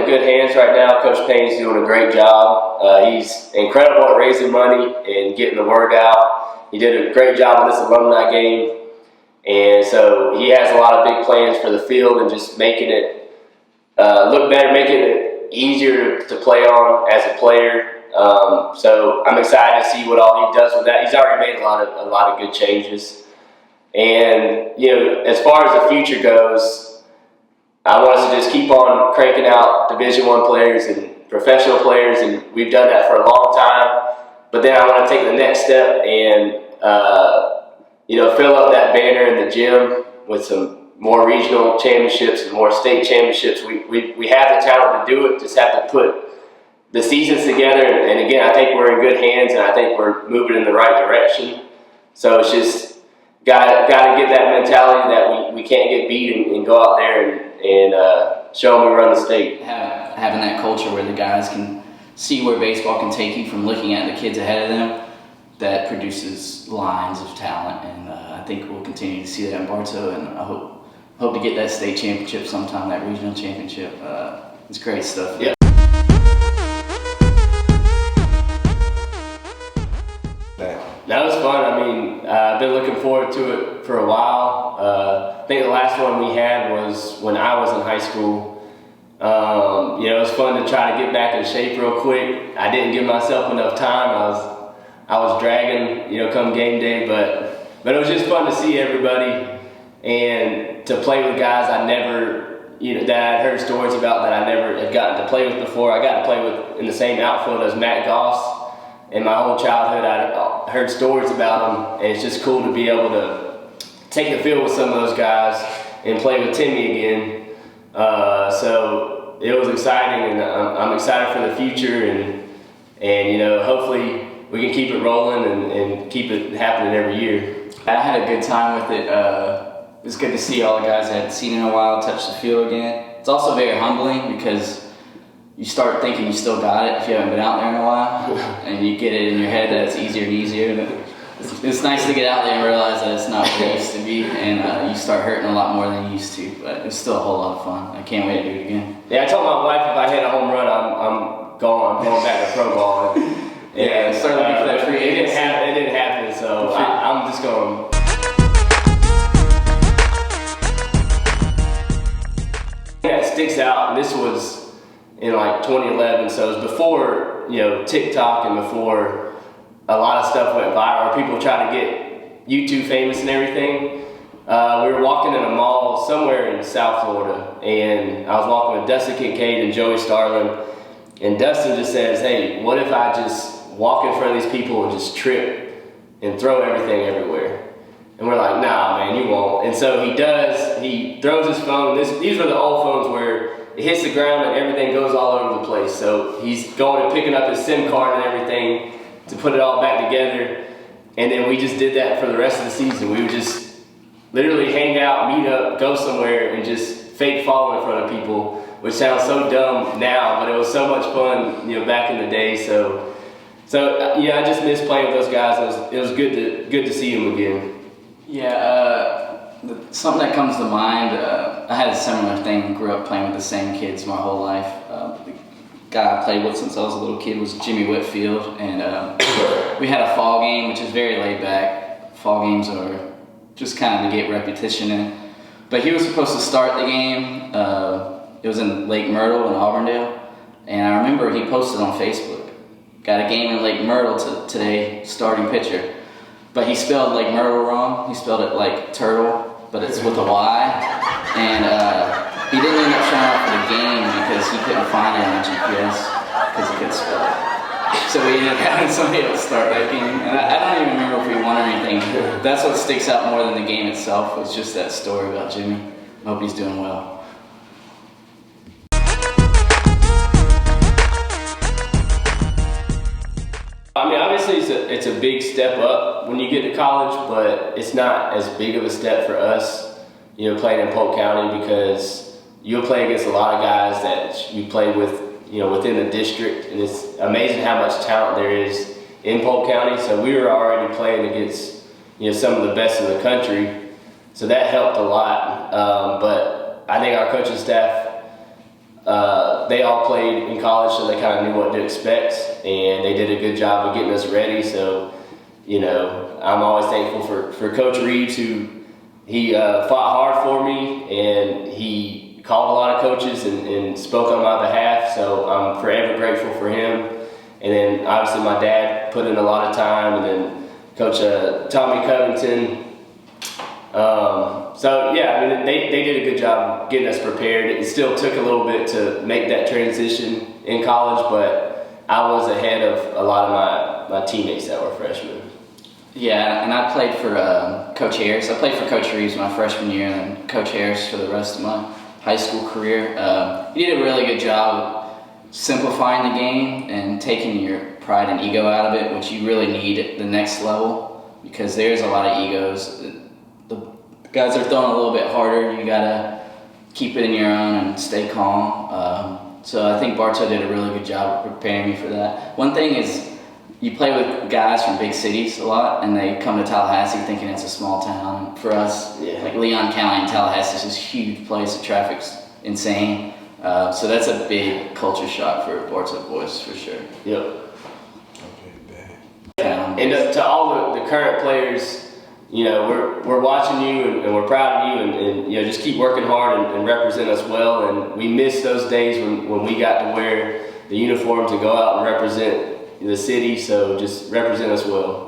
in good hands right now. Coach Payne's doing a great job. He's incredible at raising money and getting the word out. He did a great job with this alumni game. And so he has a lot of big plans for the field and just making it look better, making it easier to play on as a player. So I'm excited to see what all he does with that. He's already made a lot of good changes. And as far as the future goes, I want us to just keep on cranking out Division I players and professional players, and we've done that for a long time. But then I want to take the next step and fill up that banner in the gym with some more regional championships and more state championships. We have the talent to do it, just have to put the seasons together. And again, I think we're in good hands, and I think we're moving in the right direction. So it's just got to get that mentality that we can't get beat and go out there and show them we run the state. Having that culture where the guys can see where baseball can take you from looking at the kids ahead of them, that produces lines of talent, and I think we'll continue to see that in Bartow, and I hope to get that state championship sometime, that regional championship. It's great stuff. Yeah. That was fun. I mean, I've been looking forward to it for a while. I think the last one we had was when I was in high school. It was fun to try to get back in shape real quick. I didn't give myself enough time. I was dragging, come game day, but it was just fun to see everybody and to play with guys I never, that I'd heard stories about that I never had gotten to play with before. I got to play with in the same outfield as Matt Goss. In my whole childhood, I heard stories about him, and it's just cool to be able to take the field with some of those guys and play with Timmy again. So it was exciting, and I'm excited for the future, and hopefully we can keep it rolling and keep it happening every year. I had a good time with it. It was good to see all the guys I hadn't seen in a while touch the field again. It's also very humbling because you start thinking you still got it if you haven't been out there in a while, and you get it in your head that it's easier and easier. And it's nice to get out there and realize that it's not what it used to be, and you start hurting a lot more than you used to, but it's still a whole lot of fun. I can't wait to do it again. Yeah, I told my wife if I hit a home run, I'm going back to pro ball. Yeah, start looking for that free agency. It didn't happen, so I'm just going. That sticks out, and this was in 2011, so it was before TikTok and before a lot of stuff went viral. People tried to get YouTube famous and everything. We were walking in a mall somewhere in South Florida, and I was walking with Dustin Kincaid and Joey Starlin, and Dustin just says, "Hey, what if I just walk in front of these people and just trip and throw everything everywhere?" And we're like, "Nah, man, you won't." And so he does. He throws his phone. These were the old phones where it hits the ground and everything goes all over the place. So he's going and picking up his SIM card and everything to put it all back together. And then we just did that for the rest of the season. We would just literally hang out, meet up, go somewhere, and just fake fall in front of people, which sounds so dumb now, but it was so much fun, back in the day. So I just miss playing with those guys. It was good to see them again. Yeah, something that comes to mind, I had a similar thing, grew up playing with the same kids my whole life. The guy I played with since I was a little kid was Jimmy Whitfield, and we had a fall game, which is very laid back. Fall games are just kind of to get repetition in. But he was supposed to start the game. It was in Lake Myrtle in Auburndale, and I remember he posted on Facebook, "Got a game in Lake Myrtle today, starting pitcher." But he spelled Lake Myrtle wrong. He spelled it like turtle, but it's with a Y. And he didn't end up showing up for the game because he couldn't find it on GPS because he couldn't spell it. So we ended up having somebody else start that game. And I don't even remember if we won or anything. That's what sticks out more than the game itself, was just that story about Jimmy. I hope he's doing well. I mean, obviously it's a big step up when you get to college, but it's not as big of a step for us, playing in Polk County, because you'll play against a lot of guys that you play with, within the district, and it's amazing how much talent there is in Polk County. So we were already playing against, some of the best in the country, so that helped a lot. But I think our coaching staff, they all played in college, so they kind of knew what to expect, and they did a good job of getting us ready. So, you know, I'm always thankful for Coach Reeves, who he fought hard for me, and he called a lot of coaches and spoke on my behalf. So I'm forever grateful for him. And then obviously my dad put in a lot of time, and then Coach Tommy Covington. So yeah, I mean, they did a good job getting us prepared. It still took a little bit to make that transition in college, but I was ahead of a lot of my teammates that were freshmen. Yeah, and I played for Coach Harris. I played for Coach Reeves my freshman year, and then Coach Harris for the rest of my high school career. He did a really good job simplifying the game and taking your pride and ego out of it, which you really need at the next level, because there's a lot of egos. The guys are throwing a little bit harder. You gotta keep it in your own and stay calm. So I think Bartow did a really good job of preparing me for that. One thing is, you play with guys from big cities a lot, and they come to Tallahassee thinking it's a small town. For us, like Leon County and Tallahassee is this huge place. The traffic's insane. So that's a big culture shock for Bartow boys, for sure. Yep. And to all the current players, you know, we're watching you, and we're proud of you, and you know, just keep working hard and represent us well. And we miss those days when we got to wear the uniforms and go out and represent the city. So just represent us well.